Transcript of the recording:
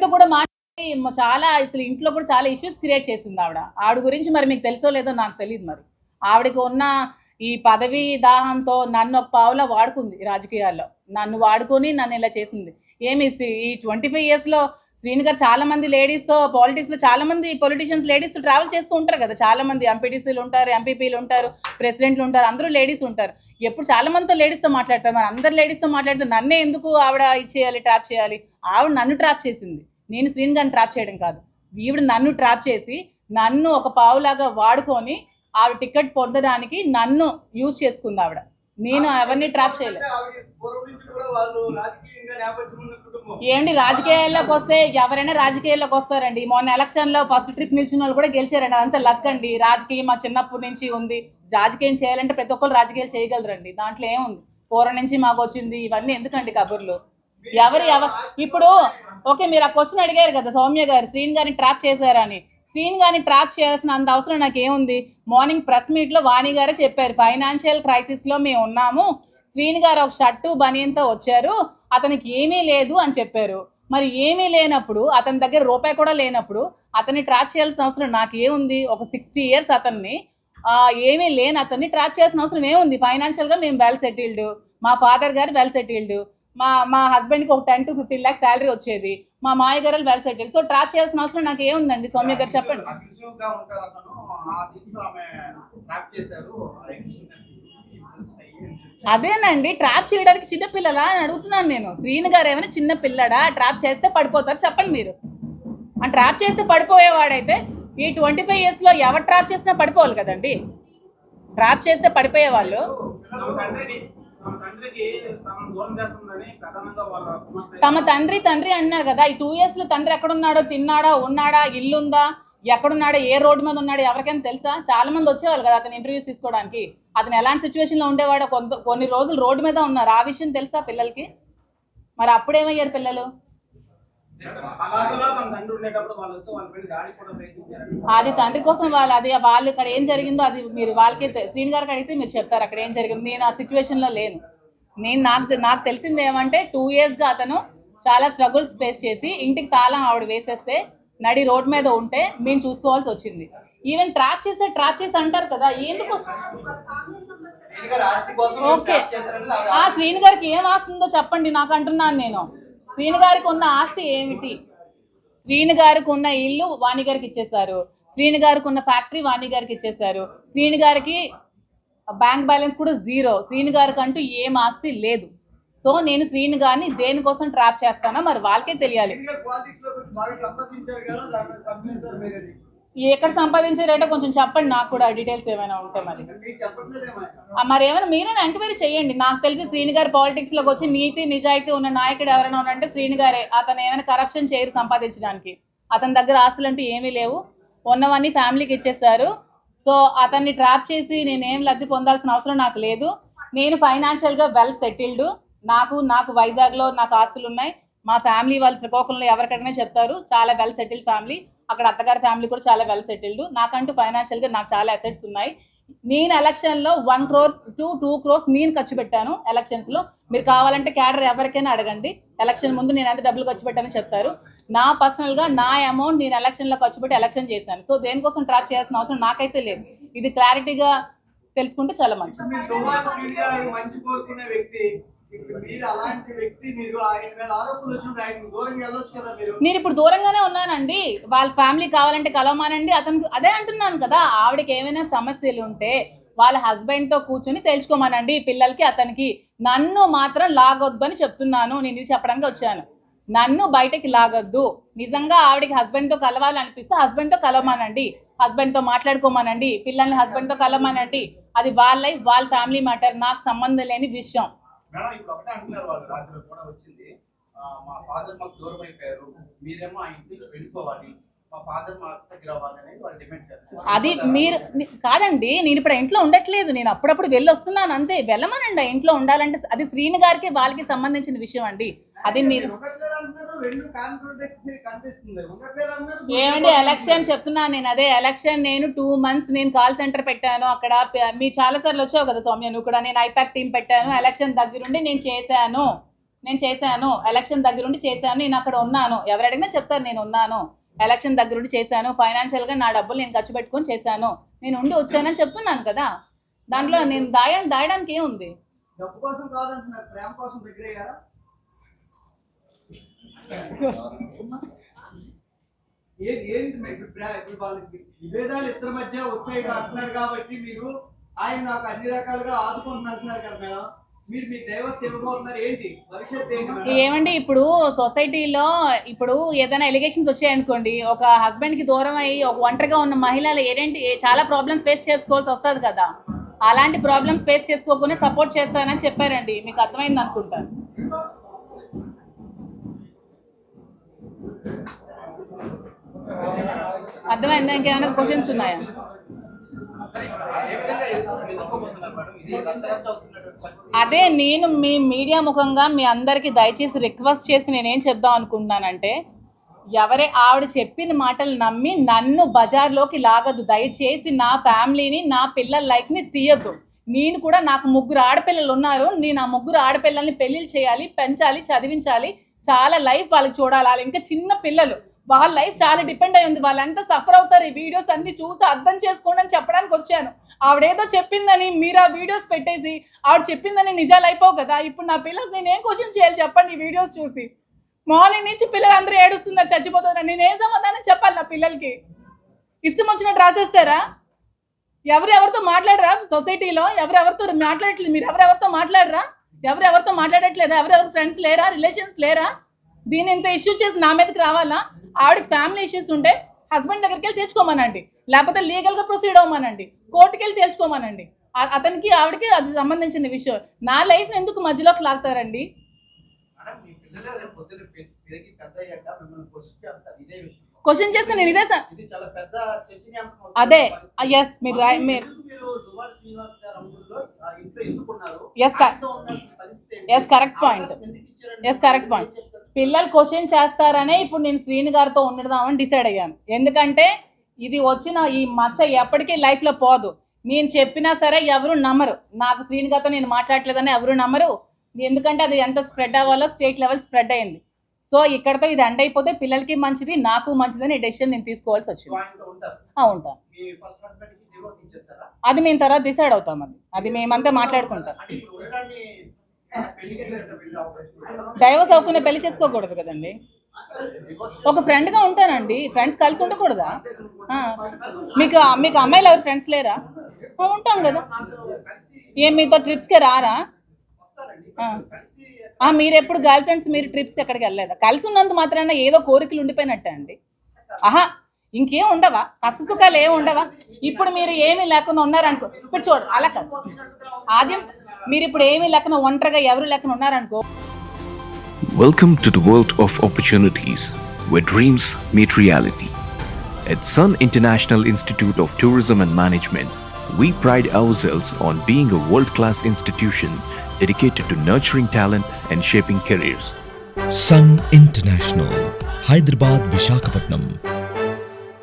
కూడా మాట్లాడి చాలా అసలు ఇంట్లో కూడా చాలా ఇష్యూస్ క్రియేట్ చేసింది ఆవిడ గురించి మరి మీకు తెలుసో లేదో నాకు తెలియదు. మరి ఆవిడకి ఉన్న ఈ పదవి దాహంతో నన్ను ఒక పావులా వాడుకుంది రాజకీయాల్లో. నన్ను వాడుకొని నన్ను ఇలా చేసింది. ఏమి ఈ 25 yearsలో శ్రీని గారు చాలా మంది లేడీస్తో పాలిటిక్స్లో చాలా మంది పొలిటీషియన్స్ లేడీస్తో ట్రావెల్ చేస్తూ ఉంటారు కదా. చాలా మంది ఎంపీటీసీలు ఉంటారు, ఎంపీపీలు ఉంటారు, ప్రెసిడెంట్లు ఉంటారు, అందరూ లేడీస్ ఉంటారు. ఎప్పుడు చాలా మందితో లేడీస్తో మాట్లాడతారు. మరి అందరు లేడీస్తో మాట్లాడితే నన్నే ఎందుకు ఆవిడ ఇచ్చేయాలి, ట్రాప్ చేయాలి? ఆవిడ నన్ను ట్రాప్ చేసింది. నేను శ్రీని గారిని ట్రాప్ చేయడం కాదు. ఈవిడ నన్ను ట్రాప్ చేసి నన్ను ఒక పావులాగా వాడుకొని ఆవిడ టికెట్ పొందడానికి నన్ను యూజ్ చేసుకుంది ఆవిడ. నేను ఎవరిని ట్రాప్ చేయలేదు. ఏమండి, రాజకీయాల్లోకి వస్తే ఎవరైనా రాజకీయాల్లోకి వస్తారండి. మొన్న ఎలక్షన్లో ఫస్ట్ ట్రిప్ నిలిచిన వాళ్ళు కూడా గెలిచారండి. అదంతా లక్ అండి. రాజకీయం మా చిన్నప్పటి నుంచి ఉంది. రాజకీయం చేయాలంటే ప్రతి ఒక్కరు రాజకీయాలు చేయగలరండి. దాంట్లో ఏముంది? పూర్వం నుంచి మాకు వచ్చింది. ఇవన్నీ ఎందుకండి కబుర్లు? ఇప్పుడు ఓకే, మీరు ఆ క్వశ్చన్ అడిగారు కదా సౌమ్య గారు, శ్రీని గారిని ట్రాప్ చేశారని. శ్రీని గారిని ట్రాప్ చేయాల్సిన అంత అవసరం నాకేముంది? మార్నింగ్ ప్రెస్ మీట్లో వాణి గారే చెప్పారు, ఫైనాన్షియల్ క్రైసిస్లో మేము ఉన్నాము, శ్రీని గారు ఒక షర్టు బనియన్తో వచ్చారు, అతనికి ఏమీ లేదు అని చెప్పారు. మరి ఏమీ లేనప్పుడు, అతని దగ్గర రూపాయి కూడా లేనప్పుడు అతన్ని ట్రాప్ చేయాల్సిన అవసరం నాకేముంది? ఒక 60 years అతన్ని ఏమీ లేని అతన్ని ట్రాప్ చేయాల్సిన అవసరం ఏముంది? ఫైనాన్షియల్గా మేము వెల్ సెటిల్డ్, మా ఫాదర్ గారు వెల్ సెటిల్డ్, మా హస్బెండ్కి ఒక 10 to 15 lakhs శాలరీ వచ్చేది, మా మాయ గారు వెల్ సెటిల్డ్. సో ట్రాప్ చేయాల్సిన అవసరం నాకు ఏముందండి? సౌమ్య గారు చెప్పండి. అదేనండి, ట్రాప్ చేయడానికి చిన్నపిల్లలా అని అడుగుతున్నాను నేను. శ్రీని గారు ఏమైనా చిన్న పిల్లడా? ట్రాప్ చేస్తే పడిపోతారు? చెప్పండి మీరు. ఆ ట్రాప్ చేస్తే పడిపోయేవాడైతే ఈ 25 yearsలో ఎవరు ట్రాప్ చేసినా పడిపోవాలి కదండి. ట్రాప్ చేస్తే పడిపోయే వాళ్ళు తమ తండ్రి అన్నారు కదా. ఈ 2 yearsలో తండ్రి ఎక్కడున్నాడో, తిన్నాడా, ఉన్నాడా, ఇల్లుందా, ఎక్కడున్నాడో, ఏ రోడ్డు మీద ఉన్నాడో ఎవరికైనా తెలుసా? చాలా మంది వచ్చేవాళ్ళు కదా అతను ఇంటర్వ్యూస్ తీసుకోవడానికి. అతను ఎలాంటి సిచ్యువేషన్లో ఉండేవాడో, కొన్ని రోజులు రోడ్డు మీద ఉన్నారు. ఆ విషయం తెలుసా పిల్లలకి? మరి అప్పుడేమయ్యారు పిల్లలు? అది తండ్రి కోసం వాళ్ళు ఇక్కడ ఏం జరిగిందో అది మీరు వాళ్ళకి శ్రీని గారికి అడిగితే మీరు చెప్తారు అక్కడ ఏం జరిగింది. నేను ఆ సిచ్యువేషన్లో లేను. నాకు తెలిసింది ఏమంటే 2 yearsగా అతను చాలా స్ట్రగుల్స్ ఫేస్ చేసి ఇంటికి తాళం ఆవిడ వేసేస్తే నడి రోడ్ మీద ఉంటే మేము చూసుకోవాల్సి వచ్చింది. ఈవెన్ ట్రాప్ చేసి అంటారు కదా, ఎందుకు? ఓకే, ఆ శ్రీని గారికి ఏం ఆస్తుందో చెప్పండి నాకు అంటున్నాను నేను. శ్రీని గారికి ఉన్న ఆస్తి ఏమిటి? శ్రీని గారికి ఉన్న ఇల్లు వాణి గారికి ఇచ్చేశారు, శ్రీని గారికి ఉన్న ఫ్యాక్టరీ వాణి గారికి ఇచ్చేశారు, శ్రీని గారికి బ్యాంక్ బ్యాలెన్స్ కూడా 0. శ్రీని గారికి అంటూ ఏం ఆస్తి లేదు. సో నేను శ్రీని గారిని దేనికోసం ట్రాప్ చేస్తానో మరి వాళ్ళకే తెలియాలి. ఎక్కడ సంపాదించారంటే కొంచెం చెప్పండి నాకు కూడా, డీటెయిల్స్ ఏమైనా ఉంటే. మరి ఏమైనా మీరైనా ఎంక్వైరీ చేయండి. నాకు తెలిసి శ్రీని గారు పాలిటిక్స్లోకి వచ్చి నీతి నిజాయితీ ఉన్న నాయకుడు ఎవరైనా ఉన్నారంటే శ్రీని గారే. అతను ఏమైనా కరప్షన్ చేయరు సంపాదించడానికి. అతని దగ్గర ఆస్తులు అంటూ ఏమీ లేవు, ఉన్నవన్నీ ఫ్యామిలీకి ఇచ్చేస్తారు. సో అతన్ని ట్రాప్ చేసి నేనేం లబ్ధి పొందాల్సిన అవసరం నాకు లేదు. నేను ఫైనాన్షియల్గా వెల్ సెటిల్డ్. నాకు వైజాగ్లో నాకు ఆస్తులు ఉన్నాయి. మా ఫ్యామిలీ వాళ్ళు శ్రీకాకుళంలో ఎవరికైనా చెప్తారు, చాలా వెల్ సెటిల్డ్ ఫ్యామిలీ. అక్కడ అత్తగారి ఫ్యామిలీ కూడా చాలా వెల్ సెటిల్డ్. నాకంటూ ఫైనాన్షియల్గా నాకు చాలా అసెట్స్ ఉన్నాయి. నేను ఎలక్షన్లో 1 crore to 2 crores నేను ఖర్చు పెట్టాను ఎలక్షన్స్లో. మీరు కావాలంటే క్యాడర్ ఎవరికైనా అడగండి. ఎలక్షన్ ముందు నేను ఎంత డబ్బులు ఖర్చు పెట్టానని చెప్తారు. నా పర్సనల్గా నా అమౌంట్ నేను ఎలక్షన్లో ఖర్చు పెట్టి ఎలక్షన్ చేశాను. సో దేనికోసం ట్రాప్ చేయాల్సిన అవసరం నాకైతే లేదు. ఇది క్లారిటీగా తెలుసుకుంటే చాలా మంచిది. నేను ఇప్పుడు దూరంగానే ఉన్నానండి. వాళ్ళ ఫ్యామిలీ కావాలంటే కలవమానండి. అతనికి అదే అంటున్నాను కదా, ఆవిడకి ఏమైనా సమస్యలు ఉంటే వాళ్ళ హస్బెండ్తో కూర్చొని తెలుసుకోమనండి పిల్లలకి అతనికి. నన్ను మాత్రం లాగొద్దు అని చెప్తున్నాను. నేను ఇది చెప్పడానికి వచ్చాను. నన్ను బయటకి లాగొద్దు. నిజంగా ఆవిడకి హస్బెండ్తో కలవాలనిపిస్తే హస్బెండ్తో కలవమానండి, హస్బెండ్తో మాట్లాడుకోమనండి, పిల్లల్ని హస్బెండ్తో కలవమానండి. అది వాళ్ళ లైఫ్, వాళ్ళ ఫ్యామిలీ మ్యాటర్, నాకు సంబంధం లేని విషయం. మేడం ఇప్పుడు ఒకటే అంటున్నారు వాళ్ళు, రాత్రి కూడా వచ్చింది, మా ఫాదర్ మాకు దూరం అయిపోయారు, మీరేమో ఆ ఇంటి నుంచి వెళ్ళిపోవాలి, మా ఫాదర్ మా దగ్గర అవ్వాలి అనేది వాళ్ళు డిమాండ్ చేస్తారు. అది మీరు కాదండి, నేను ఇప్పుడు ఇంట్లో ఉండట్లేదు, నేను అప్పుడప్పుడు వెళ్ళి వస్తున్నాను అంతే. వెళ్ళమనండి, ఇంట్లో ఉండాలంటే అది శ్రీని గారికి వాళ్ళకి సంబంధించిన విషయం అండి. అది మీరు ఏమండి ఎలక్షన్ చెప్తున్నాను నేను. అదే ఎలక్షన్ నేను 2 months నేను కాల్ సెంటర్ పెట్టాను అక్కడ. మీ చాలా సార్లు వచ్చావు కదా సౌమ్య, నువ్వు కూడా. నేను ఐపాక్ టీం పెట్టాను, ఎలక్షన్ దగ్గరుండి నేను చేశాను. నేను చేశాను, ఎలక్షన్ దగ్గరుండి చేశాను, నేను అక్కడ ఉన్నాను, ఎవరు అడిగినా చెప్తారు నేను ఉన్నాను, ఎలక్షన్ దగ్గరుండి చేశాను, ఫైనాన్షియల్గా నా డబ్బులు నేను ఖర్చు పెట్టుకొని చేశాను, నేను ఉండి వచ్చానని చెప్తున్నాను కదా. దాంట్లో నేను దాయడానికి ఏముంది? డబ్బు కోసం కాదంటున్నారు, ప్రేమ కోసం దగ్గర అయ్యారా? ఏంటి ఇప్పుడు వాళ్ళకి విభేదాలు ఇద్దరి మధ్య వచ్చాయి అంటున్నారు కాబట్టి మీరు ఆయన నాకు అన్ని రకాలుగా ఆదుకుంటున్నారు అంటున్నారు కదా మేడం, మీరు మీ డైవర్స్ ఇవ్వబోతున్నారు ఏంటి భవిష్యత్తు ఏంటి మేడం? ఏమండి, ఇప్పుడు సొసైటీలో ఇప్పుడు ఏదైనా ఎలిగేషన్స్ వచ్చాయనుకోండి, ఒక హస్బెండ్కి దూరం అయ్యి ఒక ఒంటరిగా ఉన్న మహిళలు చాలా ప్రాబ్లమ్స్ ఫేస్ చేసుకోవాల్సి వస్తుంది కదా. అలాంటి ప్రాబ్లమ్స్ ఫేస్ చేసుకోకుండా సపోర్ట్ చేస్తానని చెప్పారండి, మీకు అర్థమైంది అనుకుంటాను. అర్థమైందా? ఇంకేమైనా క్వశ్చన్స్ ఉన్నాయా? అదే నేను మీ మీడియా ముఖంగా మీ అందరికీ దయచేసి రిక్వెస్ట్ చేసి నేనేం చెప్దాం అనుకుంటున్నానంటే, ఆవిడ చెప్పిన మాటలు నమ్మి నన్ను బజార్లోకి లాగద్దు దయచేసి. నా ఫ్యామిలీని, నా పిల్లల లైఫ్ని తీయద్దు. నేను కూడా, నాకు 3 ఆడపిల్లలు ఉన్నారు, నేను ఆ 3 ఆడపిల్లల్ని పెళ్ళిళ్ళు చేయాలి, పెంచాలి, చదివించాలి, చాలా లైఫ్ వాళ్ళకి చూడాలి. వాళ్ళు ఇంకా చిన్న పిల్లలు, వాళ్ళ లైఫ్ చాలా డిపెండ్ అయి ఉంది, వాళ్ళంతా సఫర్ అవుతారు. ఈ వీడియోస్ అన్ని చూసి అర్థం చేసుకోండి అని చెప్పడానికి వచ్చాను. ఆవిడేదో చెప్పిందని మీరు ఆ వీడియోస్ పెట్టేసి ఆవిడ చెప్పిందని నిజాలు అయిపోవు కదా. ఇప్పుడు నా పిల్లలు నేనేం క్వశ్చన్ చేయాలి చెప్పండి? ఈ వీడియోస్ చూసి మార్నింగ్ నుంచి పిల్లలు అందరూ ఏడుస్తున్నారు, చచ్చిపోతున్నారు, నేనేం సమాధానం చెప్పాలి నా పిల్లలకి? ఇష్టం వచ్చినట్టు రాసేస్తారా? ఎవరెవరితో మాట్లాడరా సొసైటీలో? ఎవరెవరితో మాట్లాడట్లేదు? మీరు ఎవరెవరితో మాట్లాడరా? ఎవరెవరితో మాట్లాడట్లేదా? ఎవరెవరు ఫ్రెండ్స్ లేరా? రిలేషన్స్ లేరా? దీని ఇంత ఇష్యూ చేసి నా మీదకి రావాలా? ఆవిడకి ఫ్యామిలీ ఇష్యూస్ ఉంటే హస్బెండ్ దగ్గరికి వెళ్ళి తెచ్చుకోమనండి, లేకపోతే లీగల్గా ప్రొసీడ్ అవ్వమనండి, కోర్టుకి వెళ్ళి తేల్చుకోమనండి. అతనికి ఆవిడకి అది సంబంధించిన విషయం. నా లైఫ్ని ఎందుకు మధ్యలోకి లాగుతారండి? క్వశ్చన్ చేస్తే నేను ఇదే అదే ఎస్ మీరు ఎస్ కరెక్ట్ పాయింట్. పిల్లలు క్వశ్చన్ చేస్తారనే ఇప్పుడు నేను శ్రీని గారితో ఉండదామని డిసైడ్ అయ్యాను. ఎందుకంటే ఇది వచ్చిన ఈ మచ్చ ఎప్పటికీ లైఫ్లో పోదు. నేను చెప్పినా సరే ఎవరు నమ్మరు, నాకు శ్రీని గారితో నేను మాట్లాడలేదని ఎవరు నమ్మరు. ఎందుకంటే అది ఎంత స్ప్రెడ్ అవ్వాలో స్టేట్ లెవెల్ స్ప్రెడ్ అయింది. సో ఇక్కడతో ఇది ఎండ్ అయిపోతే పిల్లలకి మంచిది, నాకు మంచిదని డెసిషన్ నేను తీసుకోవాల్సి వచ్చింది. ఉంటాను, అది మేము తర్వాత డిసైడ్ అవుతాం. అది మేమంతా మాట్లాడుకుంటాం. డైవర్స్ అవ్వకుండా పెళ్లి చేసుకోకూడదు కదండి. ఒక ఫ్రెండ్గా ఉంటానండి, ఫ్రెండ్స్ కలిసి ఉండకూడదా? మీకు అమ్మాయిలు ఎవరు ఫ్రెండ్స్ లేరా? ఉంటాం కదా. ఏం మీతో ట్రిప్స్కి రారా? మీరు ఎప్పుడు గర్ల్ ఫ్రెండ్స్ మీరు ట్రిప్స్కి ఎక్కడికి వెళ్ళలేదా? కలిసి ఉన్నంత మాత్రాన ఏదో కోరికలు ఉండిపోయినట్టే అండి. ఇంకేం ఉండవా? కష్ట సుఖాలు ఏమి ఉండవా? ఇప్పుడు మీరు ఏమీ లేకుండా ఉన్నారనుకో, ఇప్పుడు చూడు అలా కాదు. ఆద్యం మీరు ఇప్పుడు ఏమీ లేకుండా ఒంటరిగా ఎవరు లేకుండా ఉన్నారనుకో. Welcome to the world of opportunities, where dreams meet reality. At Sun International Institute of Tourism and Management, we pride ourselves on being a world-class institution dedicated to nurturing talent and shaping careers. Sun International, Hyderabad, Visakhapatnam.